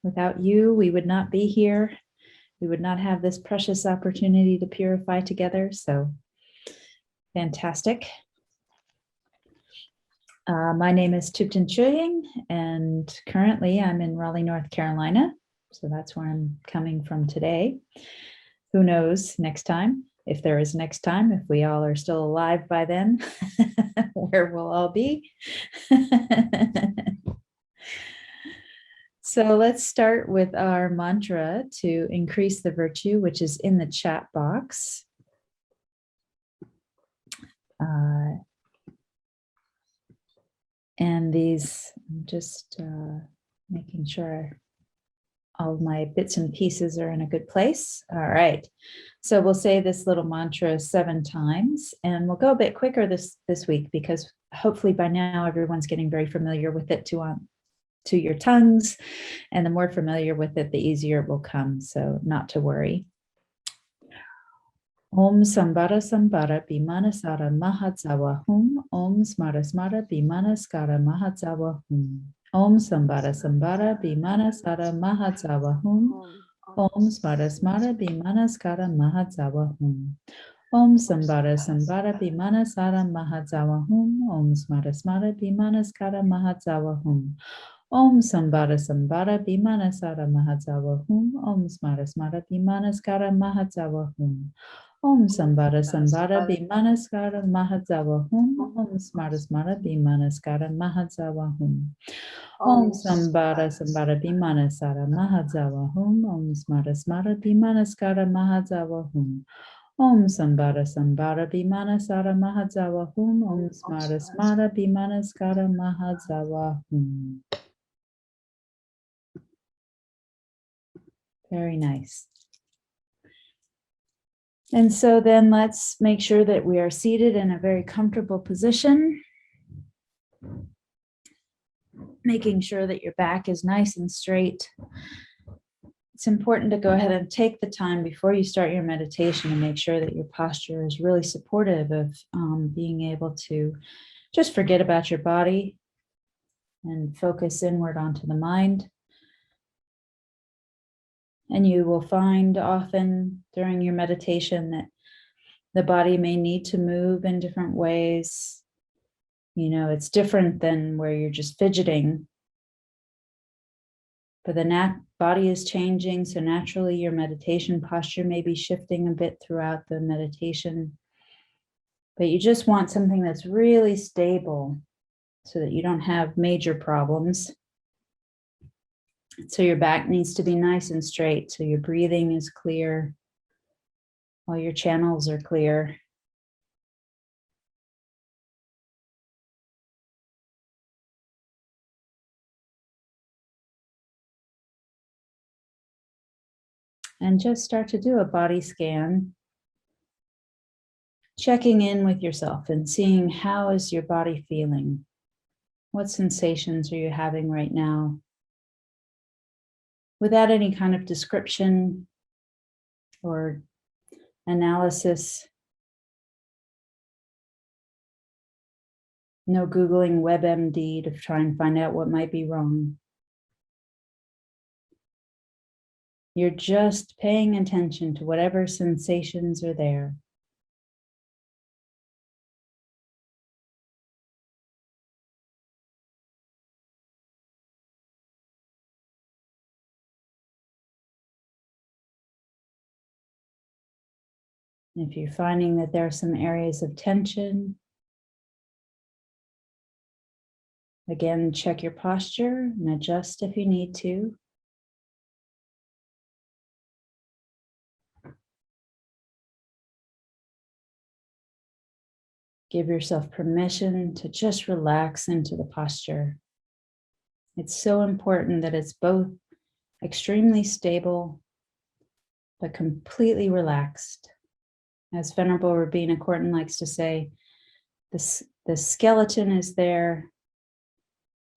Without you, we would not be here. We would not have this precious opportunity to purify together. So fantastic. My name is Thubten Chöying, and currently I'm in Raleigh, North Carolina. So that's where I'm coming from today. Who knows next time, if there is next time, if we all are still alive by then, where we'll all be. So let's start with our mantra to increase the virtue, which is in the chat box. And these, I'm just making sure all of my bits and pieces are in a good place. All right. So we'll say this little mantra 7 times, and we'll go a bit quicker this week because hopefully by now everyone's getting very familiar with it to your tongues, and the more familiar with it, the easier it will come. So not to worry. Om SAMBHARA SAMBHARA BIMANA SARA MAHA DZAWA HUM. Om SMARA SMARA BIMANA SKARA MAHA DZAWA HUM. Om SAMBHARA SAMBHARA BIMANA SARA MAHA DZAWA HUM. Om SMARA SMARA BIMANA SKARA MAHA DZAWA HUM. Om SAMBHARA SAMBHARA BIMANA SARA MAHA DZAWA HUM. Om SMARA SMARA BIMANA SKARA MAHA DZAWA HUM. Om SAMBHARA SAMBHARA BIMANA SARA MAHA DZAWA HUM. Om SMARA SMARA BIMANA SKARA MAHA DZAWA HUM. Om SAMBHARA SAMBHARA BIMANA SKARA MAHA DZAWA HUM. Om SMARA SMARA BIMANA SKARA MAHA DZAWA HUM. Om SAMBHARA SAMBHARA BIMANA SARA MAHA DZAWA HUM. Om SMARA SMARA BIMANA SKARA MAHA DZAWA HUM. Om SAMBHARA SAMBHARA BIMANA SARA MAHA DZAWA HUM. Om SMARA SMARA BIMANA SKARA MAHA DZAWA HUM. Very nice. And so then let's make sure that we are seated in a very comfortable position, making sure that your back is nice and straight. It's important to go ahead and take the time before you start your meditation to make sure that your posture is really supportive of being able to just forget about your body and focus inward onto the mind. And you will find often during your meditation that the body may need to move in different ways. You know, it's different than where you're just fidgeting. But the body is changing, so naturally your meditation posture may be shifting a bit throughout the meditation. But you just want something that's really stable so that you don't have major problems. So your back needs to be nice and straight, so your breathing is clear, all your channels are clear. And just start to do a body scan, checking in with yourself and seeing how is your body feeling? What sensations are you having right now? Without any kind of description or analysis. No Googling WebMD to try and find out what might be wrong. You're just paying attention to whatever sensations are there. If you're finding that there are some areas of tension, again, check your posture and adjust if you need to. Give yourself permission to just relax into the posture. It's so important that it's both extremely stable, but completely relaxed. As Venerable Rabbeinu Korten likes to say, the skeleton is there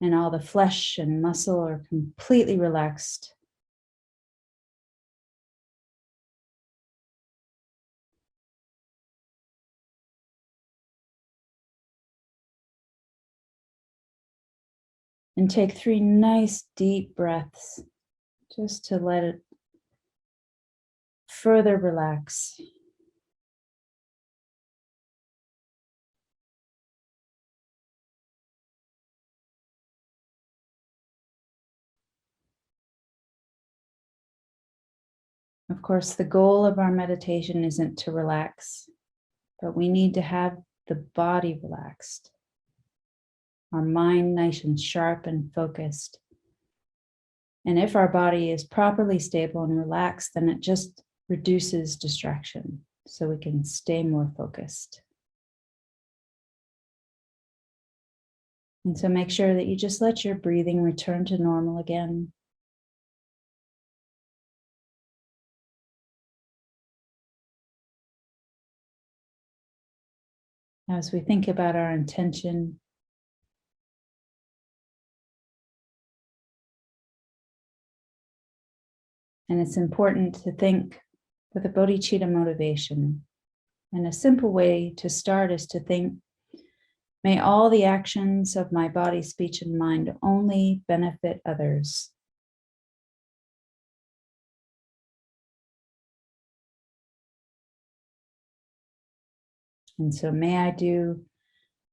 and all the flesh and muscle are completely relaxed. And take 3 nice deep breaths just to let it further relax. Of course, the goal of our meditation isn't to relax, but we need to have the body relaxed, our mind nice and sharp and focused. And if our body is properly stable and relaxed, then it just reduces distraction so we can stay more focused. And so make sure that you just let your breathing return to normal again. As we think about our intention, and it's important to think with a bodhicitta motivation. And a simple way to start is to think, may all the actions of my body, speech, and mind only benefit others. And so may I do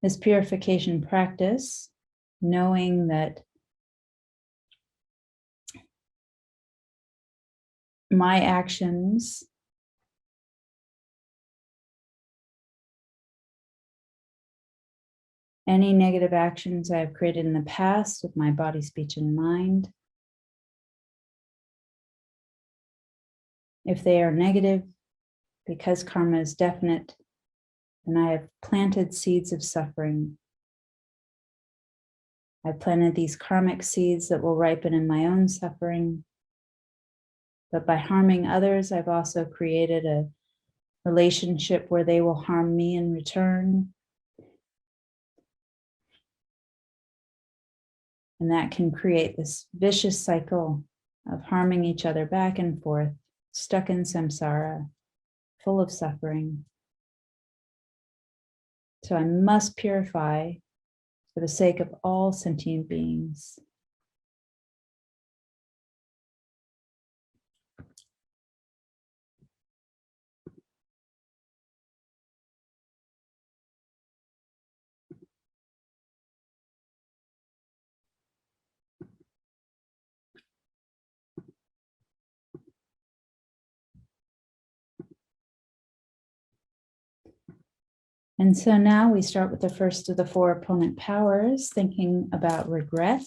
this purification practice, knowing that my actions any negative actions I have created in the past with my body, speech, and mind, if they are negative, because karma is definite, then I have planted seeds of suffering. I've planted these karmic seeds that will ripen in my own suffering. But by harming others, I've also created a relationship where they will harm me in return. And that can create this vicious cycle of harming each other back and forth, stuck in samsara, full of suffering. So I must purify for the sake of all sentient beings. And so now we start with the first of the four opponent powers, thinking about regret.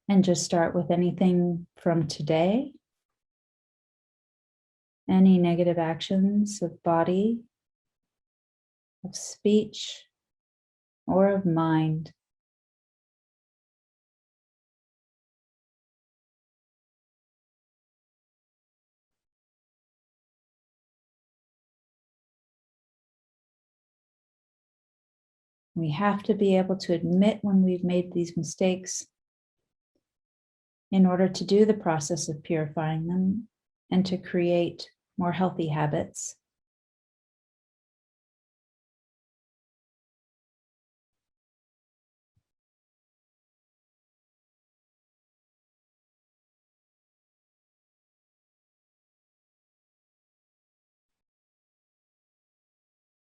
And just start with anything from today. Any negative actions of body, of speech, or of mind. We have to be able to admit when we've made these mistakes in order to do the process of purifying them and to create more healthy habits.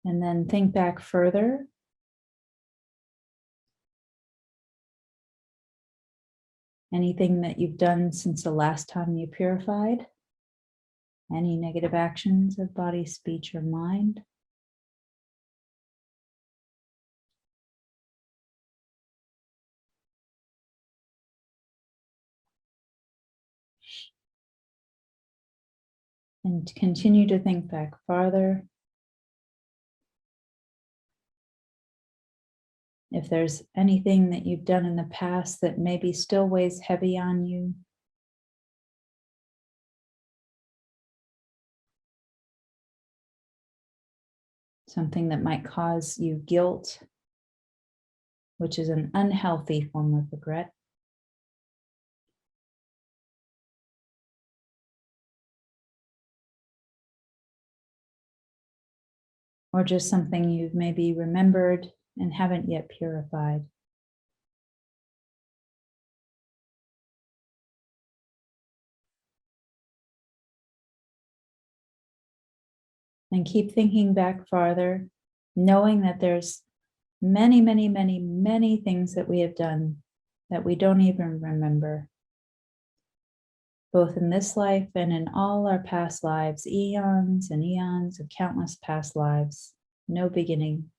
And then think back further. Anything that you've done since the last time you purified? Any negative actions of body, speech, or mind? And continue to think back farther. If there's anything that you've done in the past that maybe still weighs heavy on you, something that might cause you guilt, which is an unhealthy form of regret. Or just something you've maybe remembered and haven't yet purified. And keep thinking back farther, knowing that there's many, many, many, many things that we have done that we don't even remember, both in this life and in all our past lives, eons and eons of countless past lives, no beginning.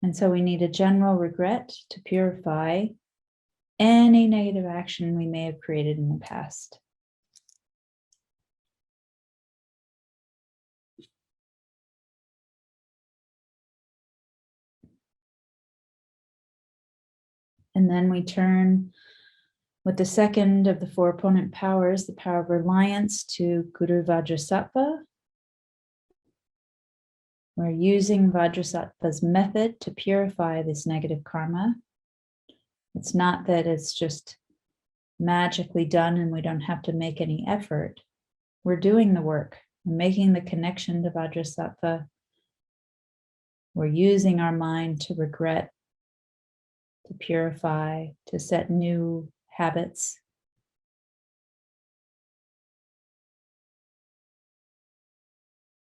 And so we need a general regret to purify any negative action we may have created in the past. And then we turn with the second of the four opponent powers, the power of reliance, to Guru Vajrasattva. We're using Vajrasattva's method to purify this negative karma. It's not that it's just magically done and we don't have to make any effort. We're doing the work and making the connection to Vajrasattva. We're using our mind to regret, to purify, to set new habits.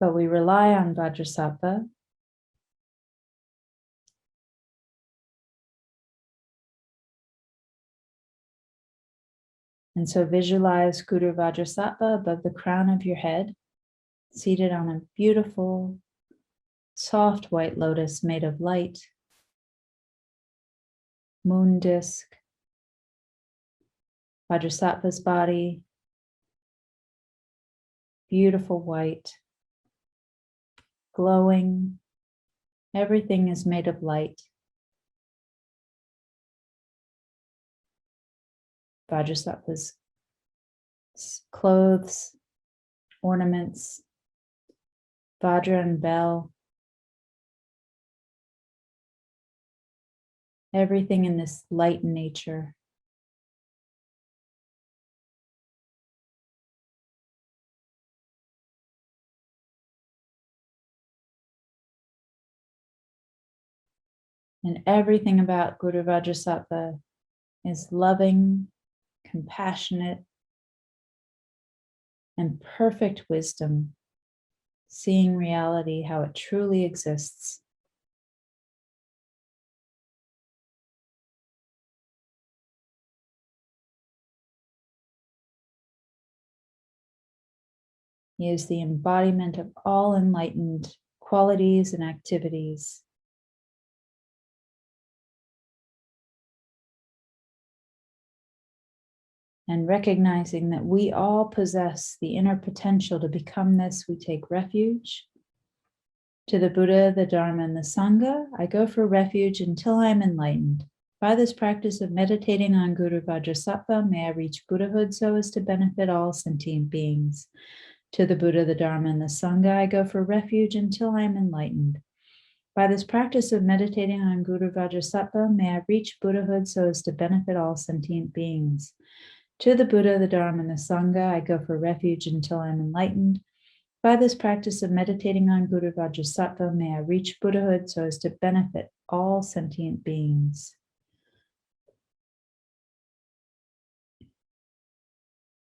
But we rely on Vajrasattva. And so visualize Guru Vajrasattva above the crown of your head, seated on a beautiful, soft white lotus made of light, moon disk. Vajrasattva's body, beautiful white, glowing. Everything is made of light. Vajrasattva's clothes, ornaments, Vajra and bell. Everything in this light nature. And everything about Guru Vajrasattva is loving, compassionate, and perfect wisdom, seeing reality how it truly exists. He is the embodiment of all enlightened qualities and activities. And recognizing that we all possess the inner potential to become this, we take refuge. To the Buddha, the Dharma, and the Sangha, I go for refuge until I am enlightened. By this practice of meditating on Guru Vajrasattva, may I reach Buddhahood so as to benefit all sentient beings. To the Buddha, the Dharma, and the Sangha, I go for refuge until I am enlightened. By this practice of meditating on Guru Vajrasattva, may I reach Buddhahood so as to benefit all sentient beings. To the Buddha, the Dharma, and the Sangha, I go for refuge until I am enlightened. By this practice of meditating on Guru Vajrasattva, may I reach Buddhahood so as to benefit all sentient beings.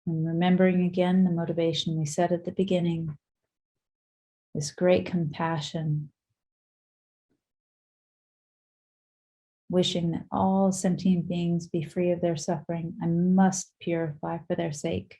And remembering again the motivation we said at the beginning, this great compassion, wishing that all sentient beings be free of their suffering. I must purify for their sake.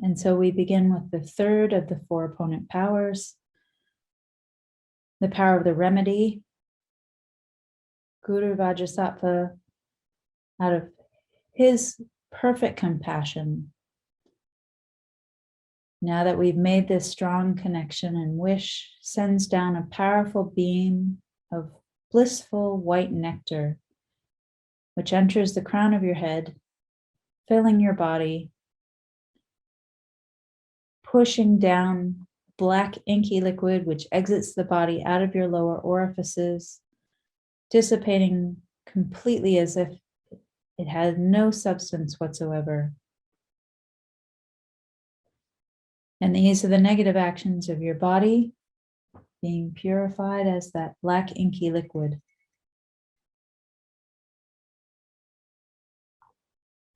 And so we begin with the third of the four opponent powers, the power of the remedy. Guru Vajrasattva, out of his perfect compassion, now that we've made this strong connection and wish, sends down a powerful beam of blissful white nectar, which enters the crown of your head, filling your body, pushing down black inky liquid, which exits the body out of your lower orifices, dissipating completely as if it had no substance whatsoever. And these are the negative actions of your body being purified as that black inky liquid.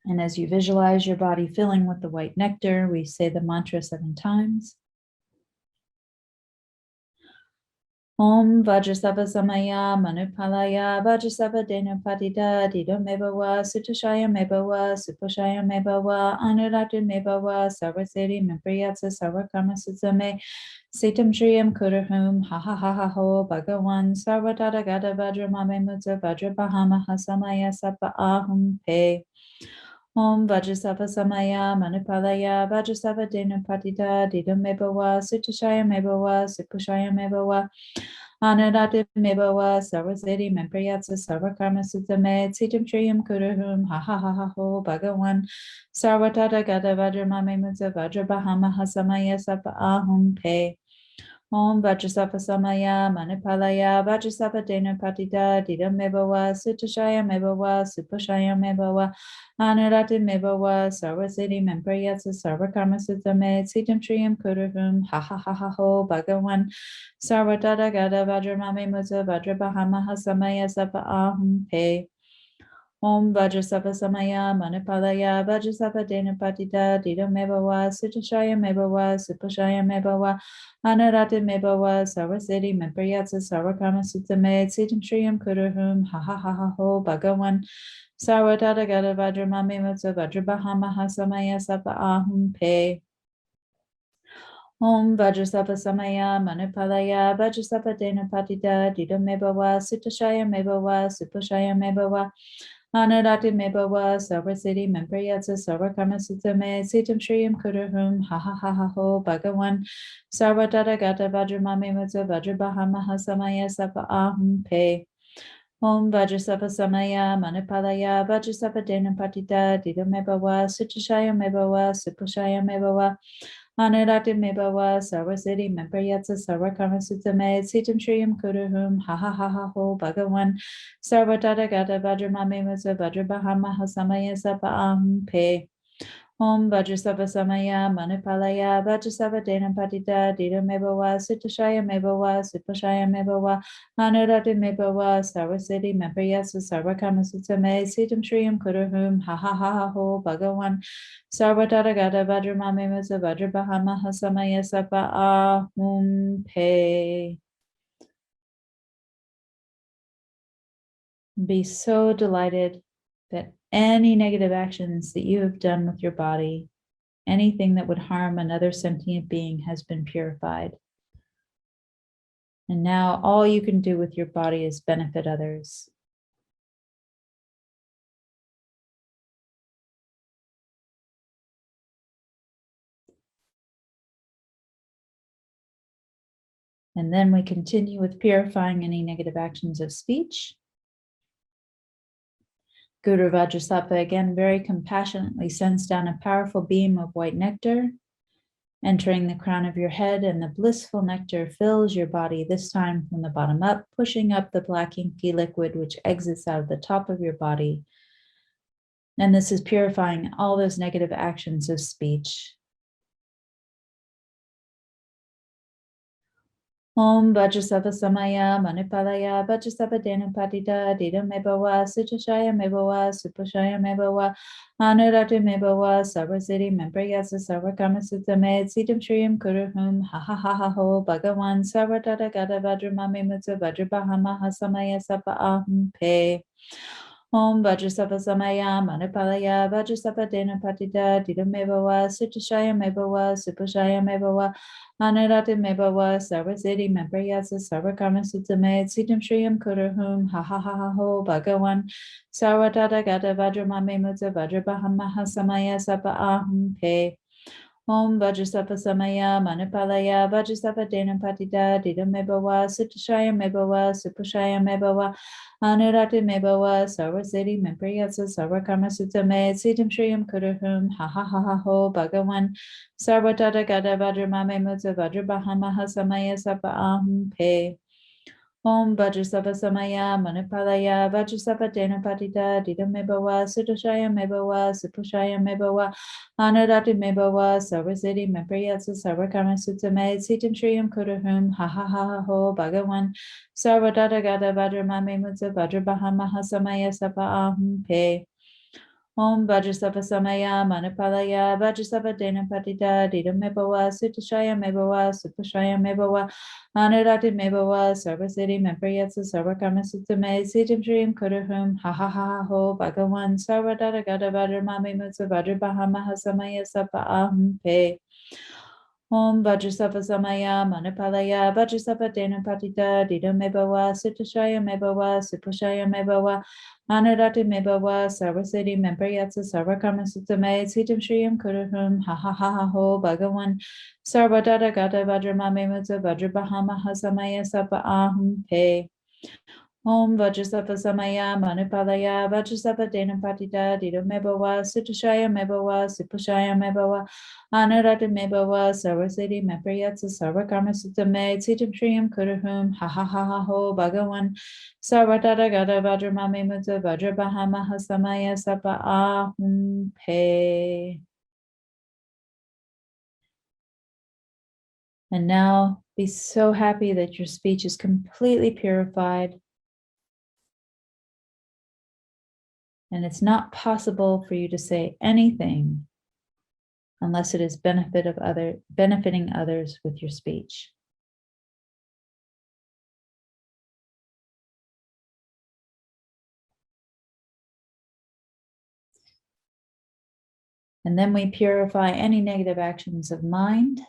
And as you visualize your body filling with the white nectar, we say the mantra 7 times. Om Vajrasattva Samaya Manupalaya Vajrasattva Dena Patita Dido Mebawa Sutashaya Mebawa Suposhaya Mebawa Anuratu Mebawa Sarvaseri Mempriyatsa Sarvakarma Sutsame Sitam Shriyam Kurahum Ha Ha Ha Ha Ho Bhagawan Sarvatata Gata Vajramame Mutsa Vajrabahama Hasamaya Sapa Ahum Pe Om Vajrasattva Samaya Manupalaya Vajrasattva Dena Patita Dido Mebawa Sutashaya Mebawa Suposhaya Mebawa Anuratu Mebawa Sarvaseri Mempriyatsa Sarvakarma Sutsame Sitam Shriyam Kurahum Ha Ha Ha Ha Ho Bhagawan Sarvatata Gata Vajramame Mutsa Vajrabahama Hasamaya Sapa Ahum Pe Om Vajrasattva Samaya Manupalaya Vajrasattva Dena Patita Dida Mebawa Sutashaya Mebawa Suposhaya Mebawa Anuratu Mebawa Sarvaseri Mempriyatsa Sarvakarma Sutsame Sitam Shriyam Kurahum Ha Ha Ha Ha Ho Bhagawan Sarvatata Gata Vajramame Mutsa Vajrabahama Hasamaya Sapa Ahum Pe Om Vajrasattva Samaya Manupalaya Vajrasattva Dena Patita Dida Mebawa Sutashaya Mebawa Suposhaya Mebawa Anuratu Mebawa Sarvaseri Mempriyatsa Sarvakarma Sutsame Sitam Shriyam Kurahum Ha Ha Ha Ha Ho Bhagawan Sarvatata Gata Vajramame Mutsa Vajrabahama Hasamaya Sapa Ahum Pe Om Vajrasattva Samaya Manupalaya Vajrasattva Dena Patita Dida Mebawa Sutashaya Mebawa Suposhaya Mebawa Anuratu Mebawa Sarvaseri Mempriyatsa Sarvakarma Sutsame Sitam Shriyam Kurahum Ha Ha Ha Ha Ho Bhagawan Sarvatata Gata Vajramame Mutsa Vajrabahama Hasamaya Sapa Ahum Pe Om Vajrasattva Samaya Manupalaya Vajrasattva Dena Patita Dida Mebawa Sutashaya Mebawa Suposhaya Mebawa Anuratu Mebawa Sarvaseri Mempriyatsa Sarvakarma Sutsame Sitam Shriyam Kurahum Ha Ha Ha Ha Ho Bhagawan Sarvatata Gata Vajramame Mutsa Vajrabahama Hasamaya Sapa Ahum Pe Om Vajrasattva Samaya Manupalaya Vajrasattva Dena Patita Dida Mebawa Sutashaya Mebawa Suposhaya Mebawa Anuratu Mebawa Sarvaseri Mempriyatsa Sarvakarma Sutsame Sitam Shriyam Kurahum Ha Ha Ha Ha Ho Bhagawan Sarvatata Gata Vajramame Mutsa Vajrabahama Hasamaya Sapa Ahum Pe. Be so delighted that any negative actions that you have done with your body, anything that would harm another sentient being, has been purified. And now all you can do with your body is benefit others. And then we continue with purifying any negative actions of speech. Guru Vajrasattva again very compassionately sends down a powerful beam of white nectar, entering the crown of your head, and the blissful nectar fills your body, this time from the bottom up, pushing up the black inky liquid which exits out of the top of your body. And this is purifying all those negative actions of speech. Om Vajrasattva Samaya Manupalaya Vajrasattva Dena Patita Dida Mebawa Sutashaya Mebawa Suposhaya Mebawa Anuratu Mebawa Sarvaseri Mempriyatsa Sarvakarma Sutsame Sitam Shriyam Kurahum Ha Ha Ha Ha Ho Bhagawan Sarvatata Gata Vajramame Mutsa Vajrabahama Hasamaya Sapa Ahum Pe Om Vajrasattva Samaya Manupalaya Vajrasattva Dena Patita Dida Mebawa Sutashaya Mebawa Suposhaya Mebawa Anuratu Mebawa Sarvaseri Mempriyatsa Sarvakarma Sutsame Sitam Shriyam Kurahum Ha Ha Ha Ha Ho Bhagawan Sarvatata Gata Vajramame Mutsa Vajrabahama Hasamaya Sapa Ahum Pe Om Vajrasattva Samaya Manupalaya Vajrasattva Dena Patita Dida Mebawa Sutashaya Mebawa Suposhaya Mebawa Anuratu Mebawa Sarvaseri Mempriyatsa Sarvakarma Sutsame Sitam Shriyam Kurahum Ha Ha Ha Ha Ho Bhagawan Sarvatata Gata Vajramame Mutsa Vajrabahama Hasamaya Sapa Ahum Pe Om Vajrasattva Samaya Manipalaya Vajrasattva Dena Patita Dida Mebawa Sudoshaya Mebawa Supushaya Mebawa Anadati Mebawa Sarvasiti Mempriyatsa Sarvakarma Sutame Sitim Shriyam Kuruhum Ha Ha Ha Ha Ho Bhagavan Sarvadata Gata Vajramame Mutsa Vajrabaha Mahasamaya Sapa Ahum Pe Om Vajrasattva Samaya Manipalaya Vajrasattva Dena Patita Dida Mebawa Sutoshaya Mebawa Supushaya Mebawa Anurati Mebawa Sarvasiti Mempriyatsa Sarvakarma Sutame Sitim Shriyam Kuruhum Ha Ha Ha Ha Ho Bhagavan Sarvadata Gata Vajramame Mutsa Vajrabaha Mahasamaya Sapa Ahum Pe Om Vajrasattva Samaya Manipalaya Vajrasattva Dena Patita Dida Mebawa Sutoshaya Mebawa Supushaya Mebawa Anurati Mebawa Sarvasiti Mempriyatsa Sarvakarma Sutame Sitim Shriyam Kuruhum Ha Ha Ha Ha Ho Bhagavan Sarvadata Gata Vajramame Mutsa Vajrabaha Mahasamaya Sapa Ahum Pe Om Vajrasattva Samaya Manipalaya Vajrasattva Dena Patita Dida Mebawa Sutoshaya Mebawa Supushaya Mebawa Anurati Mebawa Sarvasiti Mempriyatsa Sarvakarma Sutame Sitim Shriyam Kuruhum Ha Ha Ha Ha Ho Bhagavan Sarvadata Gata Vajramame Mutsa Vajrabaha Mahasamaya Sapa Ahum Pe. And now be so happy that your speech is completely purified. And it's not possible for you to say anything unless it is benefiting others with your speech. And then we purify any negative actions of mind.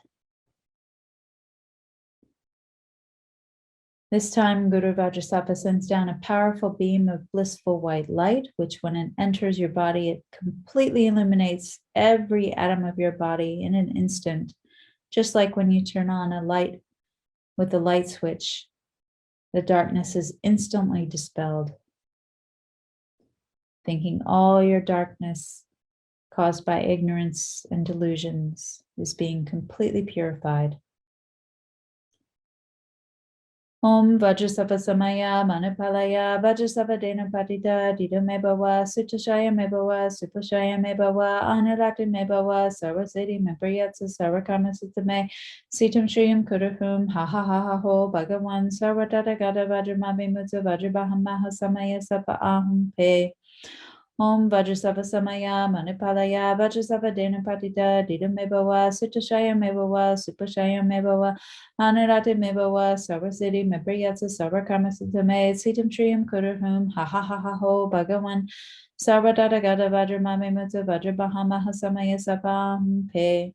This time, Guru Vajrasattva sends down a powerful beam of blissful white light, which when it enters your body, it completely illuminates every atom of your body in an instant, just like when you turn on a light with the light switch, the darkness is instantly dispelled, thinking all your darkness caused by ignorance and delusions is being completely purified. Om Vajrasattva Samaya Manipalaya Vajrasattva Dena Patita Dida Mebawa Sutoshaya Mebawa Supushaya Mebawa Anurati Mebawa Sarvasiti Mempriyatsa Sarvakarma Sutame Sitam Shriyam Kuruhum Ha Ha Ha Ha Ho Bhagavan Sarvadata Gata Vajramame Mutsa Vajrabaha Mahasamaya Sapa Ahum Pe Om Vajrasattva Samaya Manipalaya Vajrasattva Dena Patita Dida Mebawa Sutoshaya Mebawa Supushaya Mebawa Anurati Mebawa Sarvasiti Mempriyatsa Sarvakarma Sutame Sitam Shriyam Kuruhum Ha Ha Ha Ha Ho Bhagavan Sarvadata Gata Vajramame Mutsa Vajrabaha Mahasamaya Sapa Pe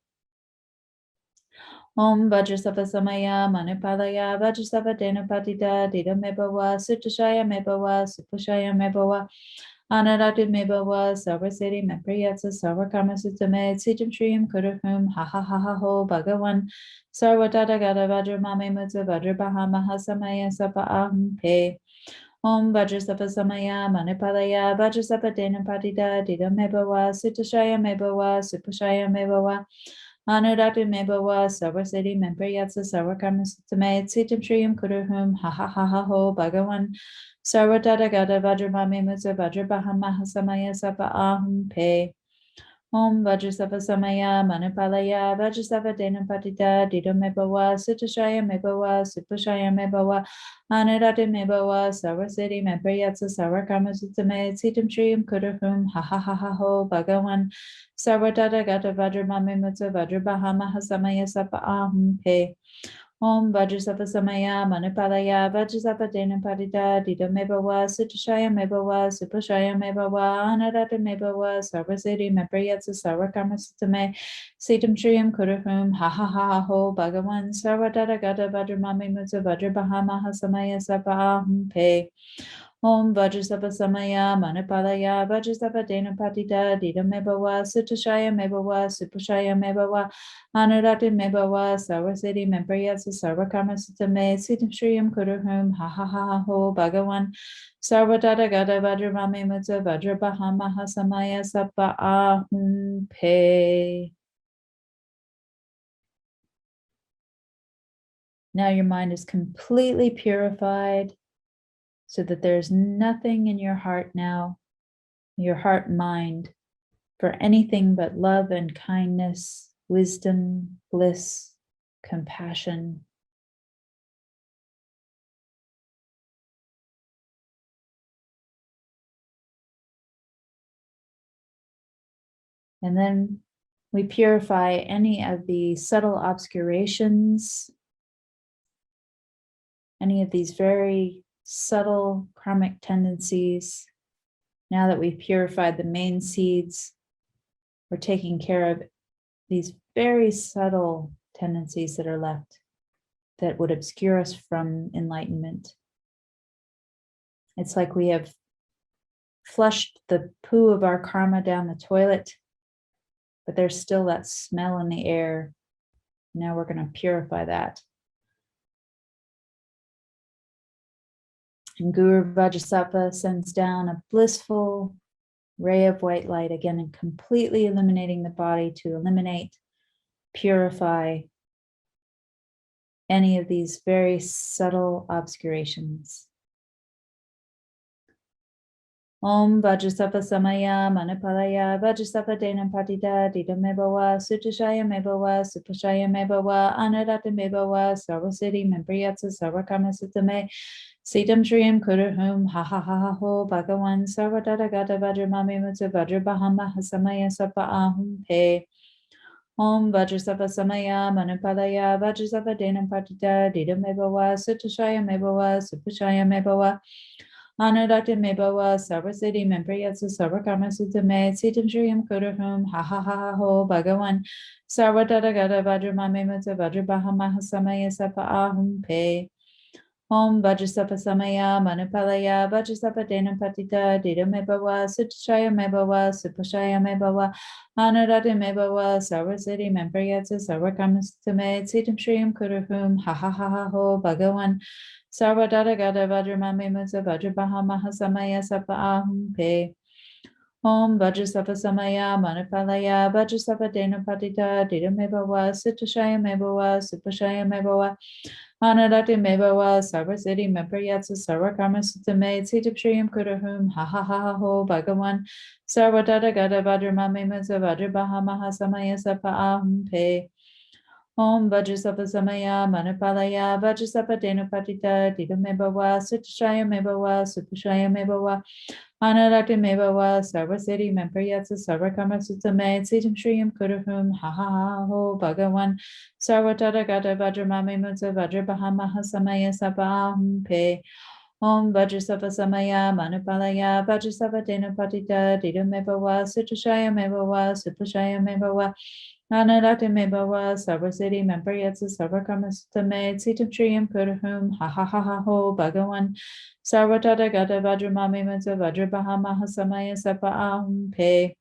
Om Vajrasattva Samaya Manipalaya Vajrasattva Dena Patita Dida Mebawa Sutoshaya Mebawa Supushaya Mebawa Anurati Mebawa Sarvasiti Mempriyatsa Sarvakarma Sutame Sitam Shriyam Kuruhum Ha Ha Ha Ha Ho Bhagavan Sarvadata Gata Vajramame Mutsa Vajrabaha Mahasamaya Sapa Ahum Pe Om Vajrasattva Samaya Manipalaya Vajrasattva Dena Patita Dida Mebawa Sutoshaya Mebawa Supushaya Mebawa Anurati Mebawa Sarvasiti Mempriyatsa Sarvakarma Sutame Sitam Shriyam Kuruhum Ha Ha Ha Ha Ho Bhagavan Sarvadata Gata Vajramame Mutsa Vajrabaha Mahasamaya Sapa Ahum Pe Om Vajrasattva Samaya Manipalaya Vajrasattva Dena Patita Dida Mebawa Sutoshaya Mebawa Supushaya Mebawa Anurati Mebawa Sarvasiti Mempriyatsa Sarvakarma Sutame Sitam Shriyam Kuruhum Ha Ha Ha Ha Ho Bhagavan Sarvadata Gata Vajramame Mutsa Vajrabaha Mahasamaya Sapa Ahum Pe Om Vajrasattva Samaya Manipalaya Vajrasattva Dena Patita Dida Mebawa Sutoshaya Mebawa Supushaya Mebawa Anurati Mebawa Sarvasiti Mempriyatsa Sarvakarma Sutame Sitam Shriyam Kuruhum Ha Ha Ha Ha Ho Bhagavan Sarvadata Gata Vajramame Mutsa Vajrabaha Mahasamaya Sapa Ahum Pe Om Vajrasattva Samaya Manipalaya Vajrasattva Dena Patita Dida Mebawa Sutoshaya Mebawa Supushaya Mebawa Anurati Mebawa Sarvasiti Mempriyatsa Sarvakarma Sutame Sitam Shriyam Kuruhum Ha Ha Ha Ha Ho Bhagavan Sarvadata Gata Vajramame Mutsa Vajrabaha Mahasamaya Sapa Ahum Pe Now your mind is completely purified so that there's nothing in your heart now, your heart and mind, for anything but love and kindness, wisdom, bliss, compassion. And then we purify any of the subtle obscurations, any of these very subtle karmic tendencies. Now that we've purified the main seeds, we're taking care of these very subtle tendencies that are left that would obscure us from enlightenment. It's like we have flushed the poo of our karma down the toilet, but there's still that smell in the air. Now we're going to purify that. And Guru Vajrasattva sends down a blissful ray of white light, again, and completely illuminating the body to eliminate, purify any of these very subtle obscurations. Om Vajrasattva Samaya Manipalaya Vajrasattva Denam Patita Dita Mebawa Sutashaya Mebawa Supashaya Mebawa Anadata Mebawa Sarvasiddhi Mempriyatsa Sarvakama Sutame Siddham Shriyam Kuruhum Ha Ha Ha Ha Ho Bhagavan Sarvadata Gata Vajramami Mutsa Vajrabahama Hasamaya Sapa Ahum Pe Om Vajrasattva Samaya Manipalaya Vajrasattva Denam Patita Dita Mebawa Sutashaya Mebawa Supashaya Mebawa Anadata Mebawa Sarvasiddhi Mempriyatsa Sarvakama Sutame Siddham Shriyam Kuruhum Ha Ha Ha Ha Ho Bhagavan Sarvadata Gata Vajramami Mutsa Vajrabahama Hasamaya Sapa Ahum Pe Om Vajrasattva Samaya Manipalaya Vajrasattva Denam Patita Dita Mebawa Sutashaya Mebawa Supashaya Mebawa Anadata Mebawa Sarvasiddhi Mempriyatsa Sarvakama Sutame Siddham Shriyam Kuruhum Ha Ha Ha Ha Ho Bhagavan Sarvadata Gata Vajramami Mutsa Vajrabahama Hasamaya Sapa Ahum Pe Om Vajrasattva Samaya Manipalaya Vajrasattva Denam Patita Dita Mebawa Sutashaya Mebawa Supashaya Mebawa Anadata Mebawa Sarvasiddhi Mempriyatsa Sarvakama Sutame Siddham Shriyam Kuruhum Ha Ha Ha Ha Ho Bhagavan Sarvadata Gata Vajramami Mutsa Vajrabahama Hasamaya Sapa Ahum Pe Om Vajrasattva Samaya Manipalaya Vajrasattva Denam Patita Dita Mebawa Sutashaya Mebawa Supashaya Mebawa Anadata Mebawa Sarvasiddhi Mempriyatsa Sarvakama Sutame Siddham Shriyam Kuruhum Ha Ha Ha Ho Bhagavan Sarvadata Gata Vajramami Mutsa Vajrabahama Hasamaya Sapa Ahum Pe Om Vajrasattva Samaya Manipalaya Vajrasattva Denam Patita Dita Mebawa Sutashaya Mebawa Supashaya Mebawa Anadata Mebawa Sarvasiddhi Mempriyatsa Sarvakama Sutame Siddham Shriyam Kuruhum Ha Ha Ha Ha Ho Bhagavan Sarvadata Gata Vajramami Mutsa Vajrabahama Hasamaya Sapa Ahum Pe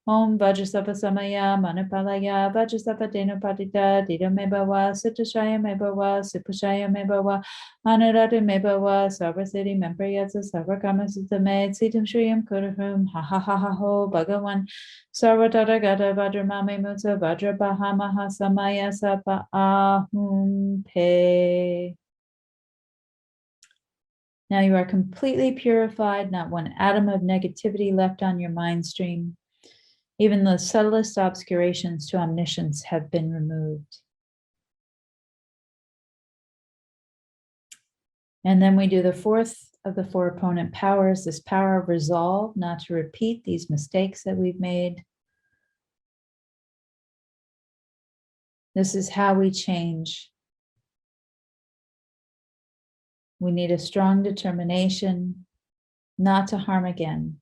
Om Vajrasattva Samaya Manipalaya Vajrasattva Denam Patita Dita Mebawa Sutashaya Mebawa Supashaya Mebawa Anadata Mebawa Sarvasiddhi Mempriyatsa Sarvakama Sutame Siddham Shriyam Kuruhum Ha Ha Ha Ha Ho Bhagavan Sarvadata Gata Vajramami Mutsa Vajrabahama Hasamaya Sapa Ahum Pe. Now you are completely purified, not one atom of negativity left on your mind stream. Even the subtlest obscurations to omniscience have been removed. And then we do the fourth of the four opponent powers, this power of resolve, not to repeat these mistakes that we've made. This is how we change. We need a strong determination not to harm again.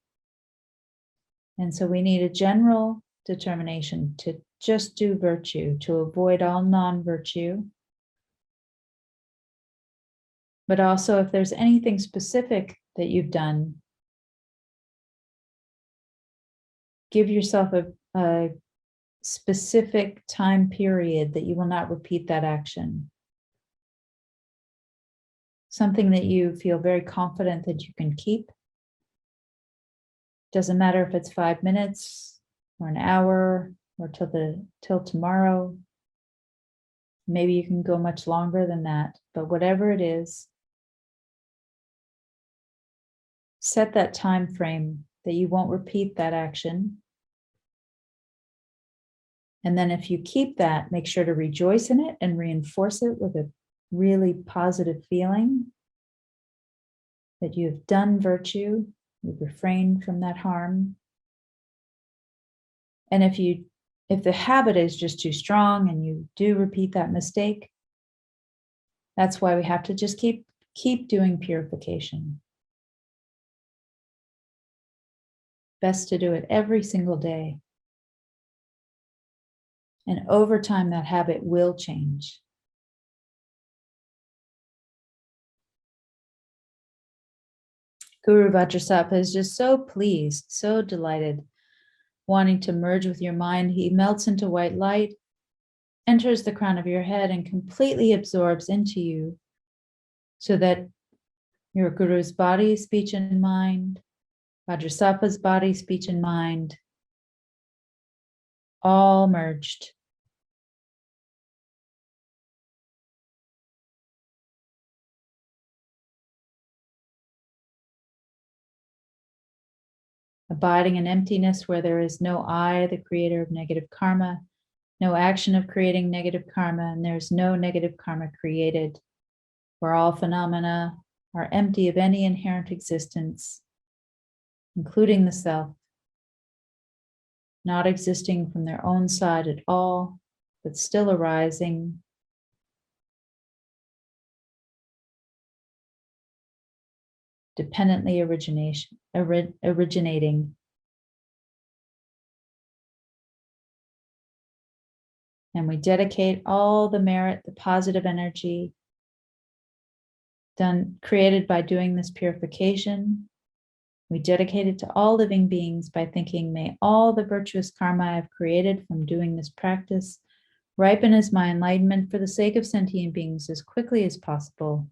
And so we need a general determination to just do virtue, to avoid all non-virtue. But also, if there's anything specific that you've done, give yourself a specific time period that you will not repeat that action. Something that you feel very confident that you can keep. Doesn't matter if it's 5 minutes or an hour or till tomorrow. Maybe you can go much longer than that, but whatever it is, set that time frame that you won't repeat that action. And then if you keep that, make sure to rejoice in it and reinforce it with a really positive feeling that you have done virtue, you've refrained from that harm. And if the habit is just too strong and you do repeat that mistake, that's why we have to just keep doing purification. Best to do it every single day. And over time, that habit will change. Guru Vajrasattva is just so pleased, so delighted, wanting to merge with your mind. He melts into white light, enters the crown of your head, and completely absorbs into you, so that your Guru's body, speech, and mind, Vajrasattva's body, speech, and mind, all merged. Abiding in emptiness where there is no I, the creator of negative karma, no action of creating negative karma, and there's no negative karma created, where all phenomena are empty of any inherent existence, including the self, not existing from their own side at all, but still arising, dependently originating. And we dedicate all the merit, the positive energy created by doing this purification. We dedicate it to all living beings by thinking, may all the virtuous karma I have created from doing this practice ripen as my enlightenment for the sake of sentient beings as quickly as possible.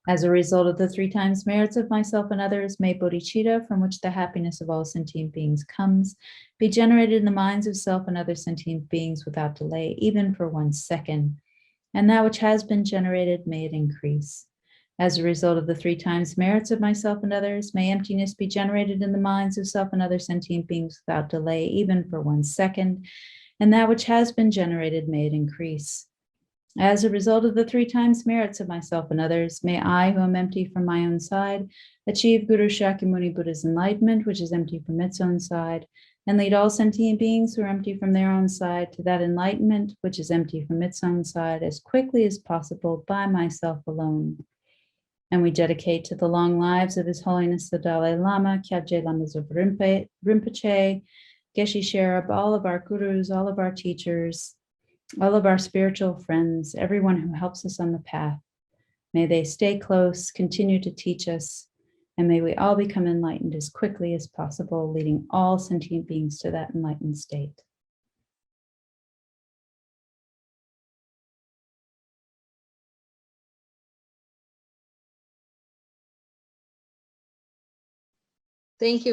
As a result of the 3 times merits of myself and others, may bodhicitta, from which the happiness of all sentient beings comes, be generated in the minds of self and other sentient beings without delay, even for 1 second. And that which has been generated, may it increase. As a result of the 3 times merits of myself and others, may emptiness be generated in the minds of self and other sentient beings without delay, even for 1 second. And that which has been generated, may it increase. As a result of the 3 times merits of myself and others, may I, who am empty from my own side, achieve Guru Shakyamuni Buddha's enlightenment, which is empty from its own side, and lead all sentient beings who are empty from their own side to that enlightenment, which is empty from its own side, as quickly as possible by myself alone. And we dedicate to the long lives of His Holiness the Dalai Lama, Kyabje Lama Zopa Rinpoche, Geshe Sherab, all of our gurus, all of our teachers, all of our spiritual friends, everyone who helps us on the path. May they stay close, continue to teach us, and may we all become enlightened as quickly as possible, leading all sentient beings to that enlightened state. Thank you.